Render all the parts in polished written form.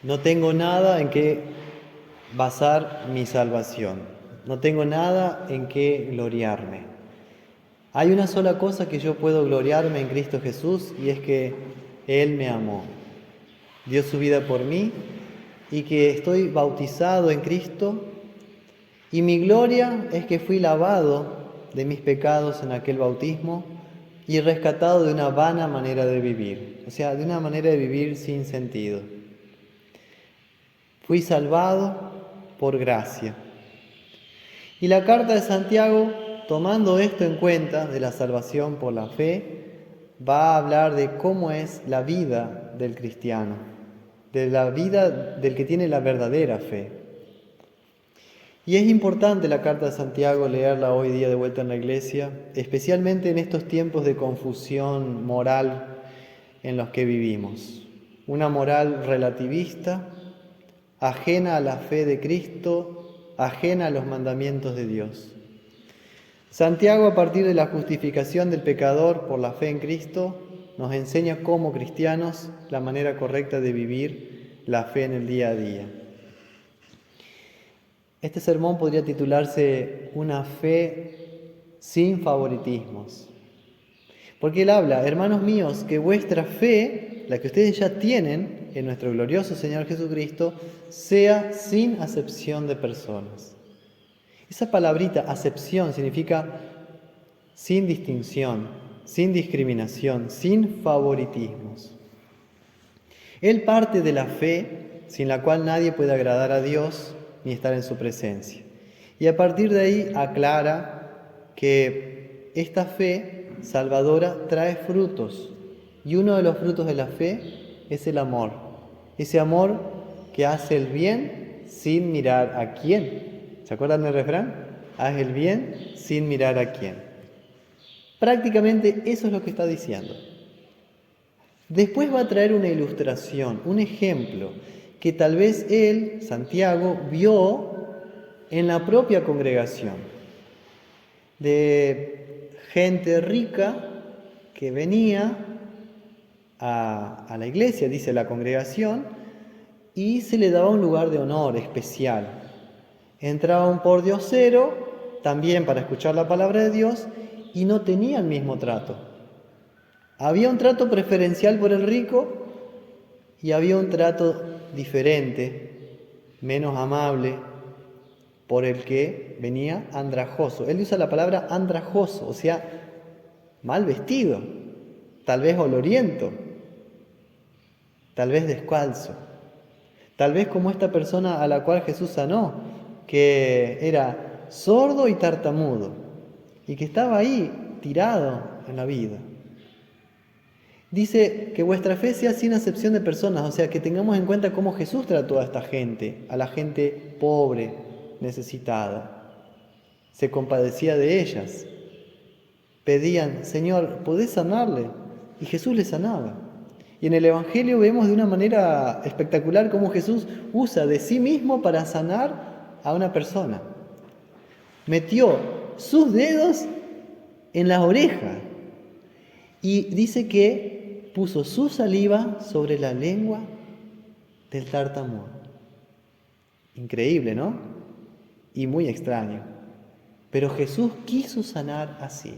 No tengo nada en que basar mi salvación. No tengo nada en que gloriarme. Hay una sola cosa que yo puedo gloriarme en Cristo Jesús, y es que Él me amó. Dio su vida por mí y que estoy bautizado en Cristo. Y mi gloria es que fui lavado de mis pecados en aquel bautismo y rescatado de una vana manera de vivir, o sea, de una manera de vivir sin sentido. Fui salvado por gracia. Y la carta de Santiago, tomando esto en cuenta de la salvación por la fe, va a hablar de cómo es la vida del cristiano, de la vida del que tiene la verdadera fe. Y es importante la carta de Santiago leerla hoy día de vuelta en la iglesia, especialmente en estos tiempos de confusión moral en los que vivimos. Una moral relativista, ajena a la fe de Cristo, ajena a los mandamientos de Dios. Santiago, a partir de la justificación del pecador por la fe en Cristo, nos enseña como cristianos la manera correcta de vivir la fe en el día a día. Este sermón podría titularse Una fe sin favoritismos. Porque él habla, hermanos míos, que vuestra fe, la que ustedes ya tienen en nuestro glorioso Señor Jesucristo, sea sin acepción de personas. Esa palabrita, acepción, significa sin distinción, sin discriminación, sin favoritismos. Él parte de la fe sin la cual nadie puede agradar a Dios ni estar en su presencia. Y a partir de ahí aclara que esta fe salvadora trae frutos. Y uno de los frutos de la fe es el amor. Ese amor que hace el bien sin mirar a quién. ¿Se acuerdan del refrán? Haz el bien sin mirar a quién. Prácticamente eso es lo que está diciendo. Después va a traer una ilustración, un ejemplo, que tal vez él, Santiago, vio en la propia congregación, de gente rica que venía a la iglesia, dice la congregación, y se le daba un lugar de honor especial. Entraba un pordiosero, también para escuchar la palabra de Dios, y no tenía el mismo trato. Había un trato preferencial por el rico y había un trato diferente, menos amable, por el que venía andrajoso. Él usa la palabra andrajoso, o sea, mal vestido, tal vez oloriento, tal vez descalzo, tal vez como esta persona a la cual Jesús sanó, que era sordo y tartamudo, y que estaba ahí tirado en la vida. Dice que vuestra fe sea sin acepción de personas, o sea, que tengamos en cuenta cómo Jesús trató a esta gente, a la gente pobre, necesitada. Se compadecía de ellas. Pedían, Señor, ¿podés sanarle? Y Jesús les sanaba. Y en el Evangelio vemos de una manera espectacular cómo Jesús usa de sí mismo para sanar a una persona. Metió sus dedos en la oreja y dice que puso su saliva sobre la lengua del tartamudo. Increíble, ¿no? Y muy extraño. Pero Jesús quiso sanar así.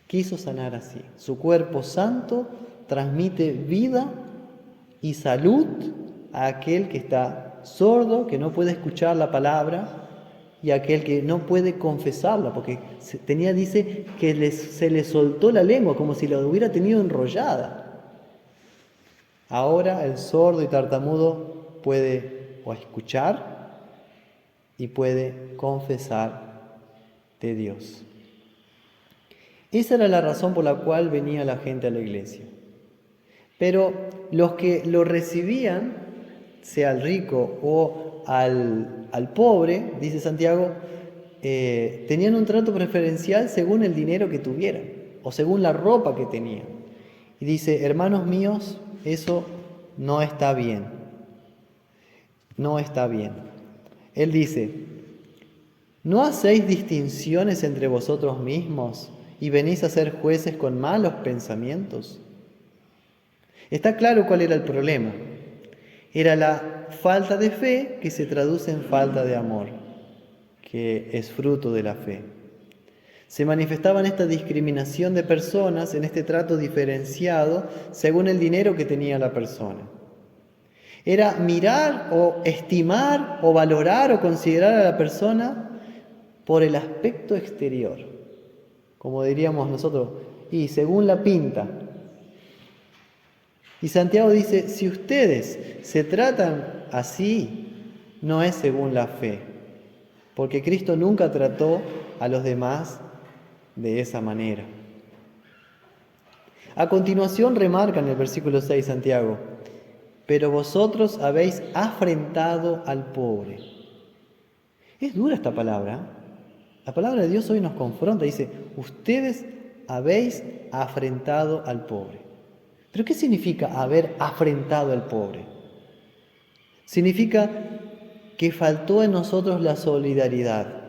Quiso sanar así. Su cuerpo santo transmite vida y salud a aquel que está sordo, que no puede escuchar la palabra, y a aquel que no puede confesarla, porque dice que se le soltó la lengua, como si la hubiera tenido enrollada. Ahora el sordo y tartamudo puede o escuchar y puede confesar de Dios. Esa era la razón por la cual venía la gente a la iglesia. Pero los que lo recibían, sea el rico o al pobre, dice Santiago, tenían un trato preferencial según el dinero que tuvieran o según la ropa que tenían. Y dice, hermanos míos, eso no está bien. No está bien. Él dice, ¿no hacéis distinciones entre vosotros mismos y venís a ser jueces con malos pensamientos? Está claro cuál era el problema. Era la falta de fe que se traduce en falta de amor, que es fruto de la fe. Se manifestaba en esta discriminación de personas, en este trato diferenciado según el dinero que tenía la persona. Era mirar o estimar o valorar o considerar a la persona por el aspecto exterior. Como diríamos nosotros, y según la pinta. Y Santiago dice, si ustedes se tratan así, no es según la fe, porque Cristo nunca trató a los demás de esa manera. A continuación remarca en el versículo 6 Santiago, pero vosotros habéis afrentado al pobre. Es dura esta palabra. La palabra de Dios hoy nos confronta, dice, ustedes habéis afrentado al pobre. ¿Pero qué significa haber afrentado al pobre? Significa que faltó en nosotros la solidaridad,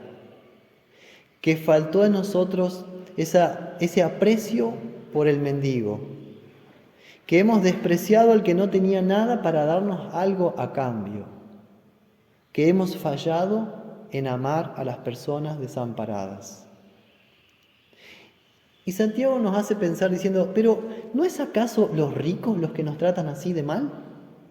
que faltó en nosotros ese aprecio por el mendigo, que hemos despreciado al que no tenía nada para darnos algo a cambio, que hemos fallado en amar a las personas desamparadas. Y Santiago nos hace pensar diciendo, pero ¿no es acaso los ricos los que nos tratan así de mal?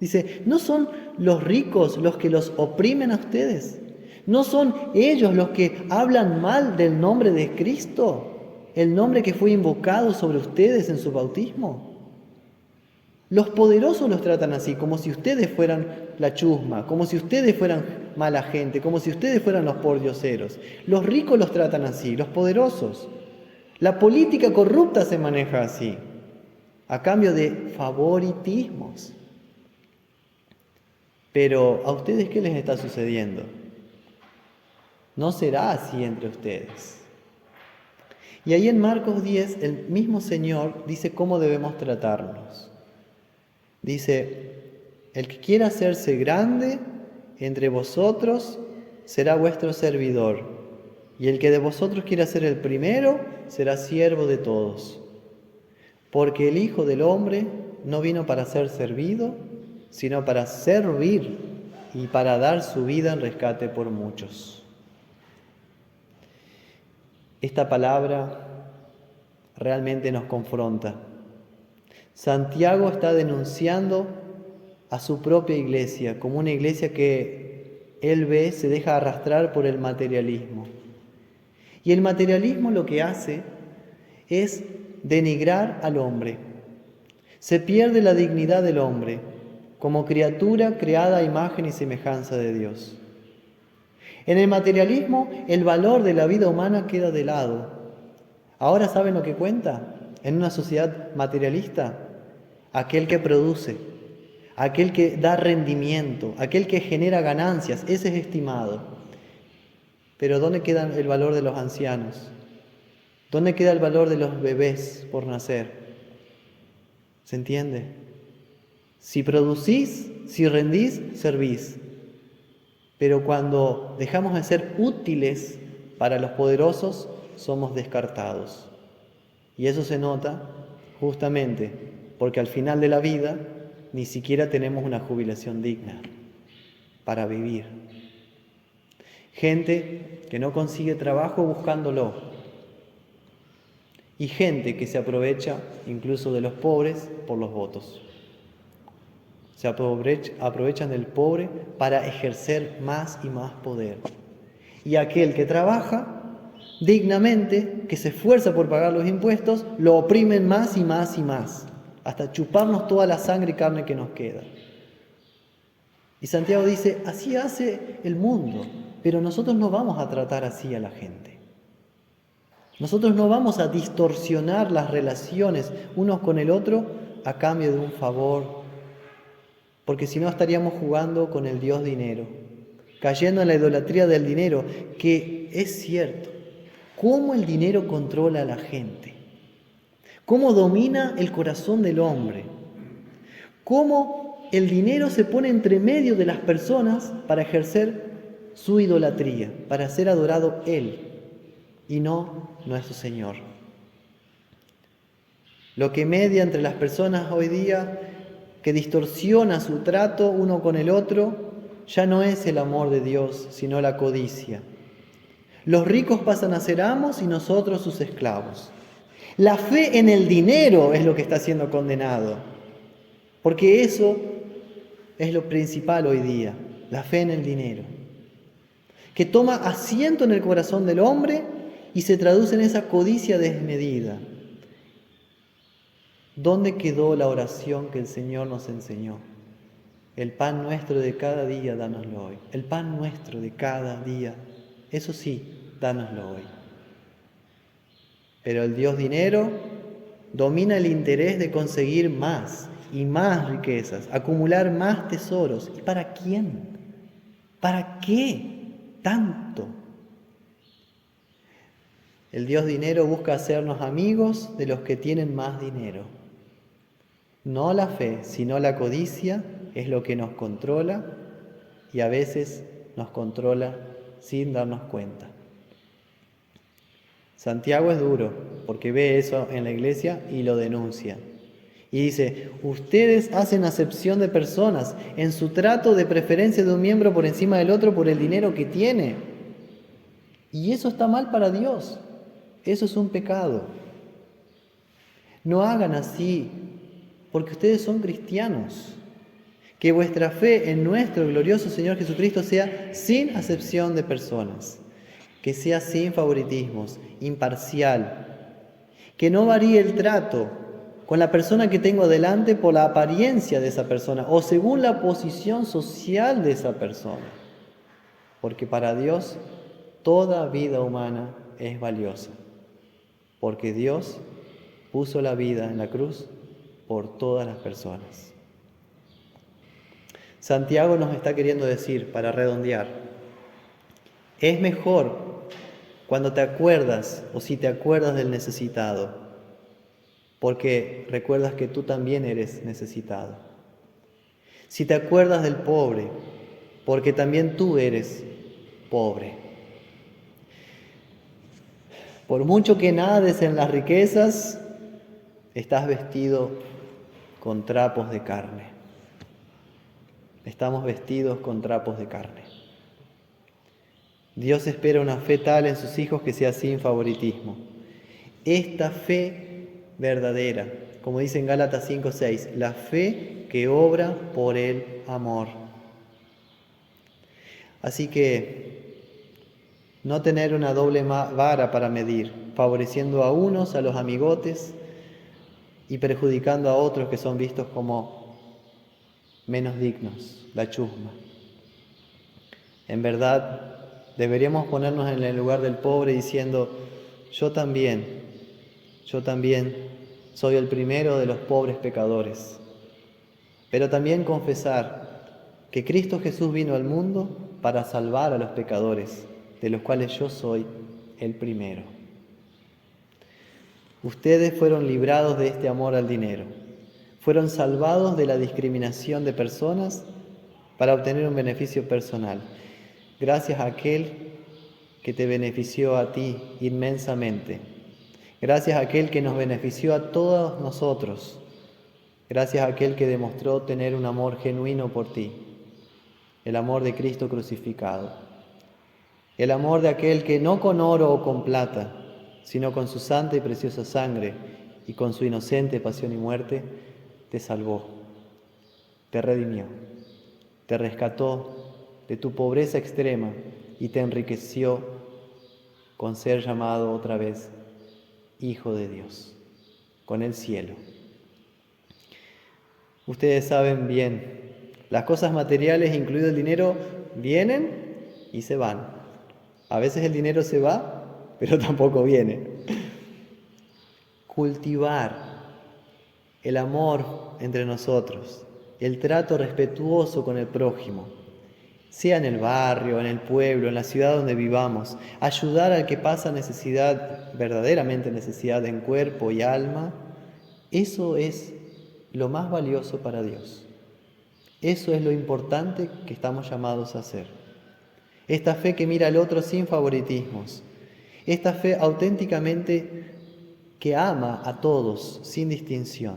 Dice, ¿no son los ricos los que los oprimen a ustedes? ¿No son ellos los que hablan mal del nombre de Cristo? El nombre que fue invocado sobre ustedes en su bautismo. Los poderosos los tratan así, como si ustedes fueran la chusma, como si ustedes fueran mala gente, como si ustedes fueran los pordioseros. Los ricos los tratan así, los poderosos. La política corrupta se maneja así, a cambio de favoritismos. Pero ¿a ustedes qué les está sucediendo? No será así entre ustedes. Y ahí en Marcos 10, el mismo Señor dice cómo debemos tratarnos. Dice, el que quiera hacerse grande entre vosotros será vuestro servidor, y el que de vosotros quiera ser el primero será siervo de todos. Porque el Hijo del Hombre no vino para ser servido, sino para servir y para dar su vida en rescate por muchos. Esta palabra realmente nos confronta. Santiago está denunciando a su propia iglesia como una iglesia que él ve se deja arrastrar por el materialismo. Y el materialismo lo que hace es denigrar al hombre. Se pierde la dignidad del hombre como criatura creada a imagen y semejanza de Dios. En el materialismo, el valor de la vida humana queda de lado. Ahora, ¿saben lo que cuenta? En una sociedad materialista, aquel que produce, aquel que da rendimiento, aquel que genera ganancias, ese es estimado. Pero ¿dónde queda el valor de los ancianos? ¿Dónde queda el valor de los bebés por nacer? ¿Se entiende? Si producís, si rendís, servís. Pero cuando dejamos de ser útiles para los poderosos, somos descartados. Y eso se nota justamente porque al final de la vida ni siquiera tenemos una jubilación digna para vivir. Gente que no consigue trabajo buscándolo. Y gente que se aprovecha incluso de los pobres por los votos. Se aprovechan del pobre para ejercer más y más poder. Y aquel que trabaja dignamente, que se esfuerza por pagar los impuestos, lo oprimen más y más y más, hasta chuparnos toda la sangre y carne que nos queda. Y Santiago dice, así hace el mundo, pero nosotros no vamos a tratar así a la gente. Nosotros no vamos a distorsionar las relaciones unos con el otro a cambio de un favor, porque si no estaríamos jugando con el Dios dinero, cayendo en la idolatría del dinero, que es cierto. ¿Cómo el dinero controla a la gente? ¿Cómo domina el corazón del hombre? ¿Cómo el dinero se pone entre medio de las personas para ejercer su idolatría, para ser adorado Él y no nuestro Señor? Lo que media entre las personas hoy día que distorsiona su trato uno con el otro, ya no es el amor de Dios, sino la codicia. Los ricos pasan a ser amos y nosotros sus esclavos. La fe en el dinero es lo que está siendo condenado, porque eso es lo principal hoy día, la fe en el dinero, que toma asiento en el corazón del hombre y se traduce en esa codicia desmedida. ¿Dónde quedó la oración que el Señor nos enseñó? El pan nuestro de cada día, dánoslo hoy. El pan nuestro de cada día, eso sí, dánoslo hoy. Pero el Dios dinero domina el interés de conseguir más y más riquezas, acumular más tesoros. ¿Y para quién? ¿Para qué tanto? El Dios dinero busca hacernos amigos de los que tienen más dinero. No la fe, sino la codicia es lo que nos controla y a veces nos controla sin darnos cuenta. Santiago es duro porque ve eso en la iglesia y lo denuncia. Y dice, ustedes hacen acepción de personas en su trato de preferencia de un miembro por encima del otro por el dinero que tiene. Y eso está mal para Dios. Eso es un pecado. No hagan así, porque ustedes son cristianos. Que vuestra fe en nuestro glorioso Señor Jesucristo sea sin acepción de personas, que sea sin favoritismos, imparcial, que no varíe el trato con la persona que tengo delante por la apariencia de esa persona o según la posición social de esa persona, porque para Dios toda vida humana es valiosa, porque Dios puso la vida en la cruz por todas las personas. Santiago nos está queriendo decir, para redondear, es mejor cuando te acuerdas o si te acuerdas del necesitado, porque recuerdas que tú también eres necesitado. Si te acuerdas del pobre, porque también tú eres pobre. Por mucho que nades en las riquezas, estás vestido con trapos de carne. Estamos vestidos con trapos de carne. Dios espera una fe tal en sus hijos que sea sin favoritismo. Esta fe verdadera, como dice en Gálatas 5:6, la fe que obra por el amor. Así que no tener una doble vara para medir, favoreciendo a unos, a los amigotes, y perjudicando a otros que son vistos como menos dignos, la chusma. En verdad, deberíamos ponernos en el lugar del pobre diciendo, yo también soy el primero de los pobres pecadores. Pero también confesar que Cristo Jesús vino al mundo para salvar a los pecadores, de los cuales yo soy el primero. Ustedes fueron librados de este amor al dinero. Fueron salvados de la discriminación de personas para obtener un beneficio personal. Gracias a aquel que te benefició a ti inmensamente. Gracias a aquel que nos benefició a todos nosotros. Gracias a aquel que demostró tener un amor genuino por ti. El amor de Cristo crucificado. El amor de aquel que no con oro o con plata, sino con su santa y preciosa sangre y con su inocente pasión y muerte, te salvó, te redimió, te rescató de tu pobreza extrema y te enriqueció con ser llamado otra vez Hijo de Dios, con el cielo. Ustedes saben bien, las cosas materiales, incluido el dinero, vienen y se van. A veces el dinero se va, pero tampoco viene. Cultivar el amor entre nosotros, el trato respetuoso con el prójimo, sea en el barrio, en el pueblo, en la ciudad donde vivamos, ayudar al que pasa necesidad, verdaderamente necesidad en cuerpo y alma, eso es lo más valioso para Dios. Eso es lo importante que estamos llamados a hacer. Esta fe que mira al otro sin favoritismos, esta fe auténticamente que ama a todos sin distinción.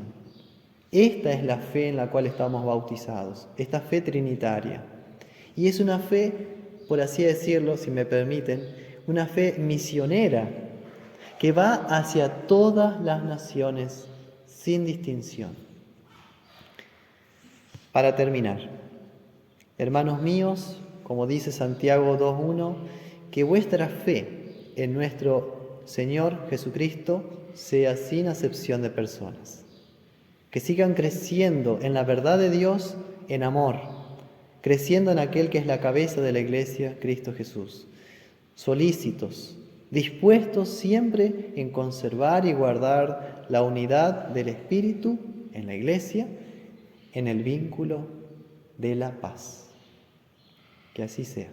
Esta es la fe en la cual estamos bautizados, esta fe trinitaria. Y es una fe, por así decirlo, si me permiten, una fe misionera que va hacia todas las naciones sin distinción. Para terminar, hermanos míos, como dice Santiago 2:1, que vuestra fe en nuestro Señor Jesucristo sea sin acepción de personas. Que sigan creciendo en la verdad de Dios en amor, creciendo en aquel que es la cabeza de la Iglesia, Cristo Jesús. Solícitos, dispuestos siempre en conservar y guardar la unidad del Espíritu en la Iglesia, en el vínculo de la paz. Que así sea.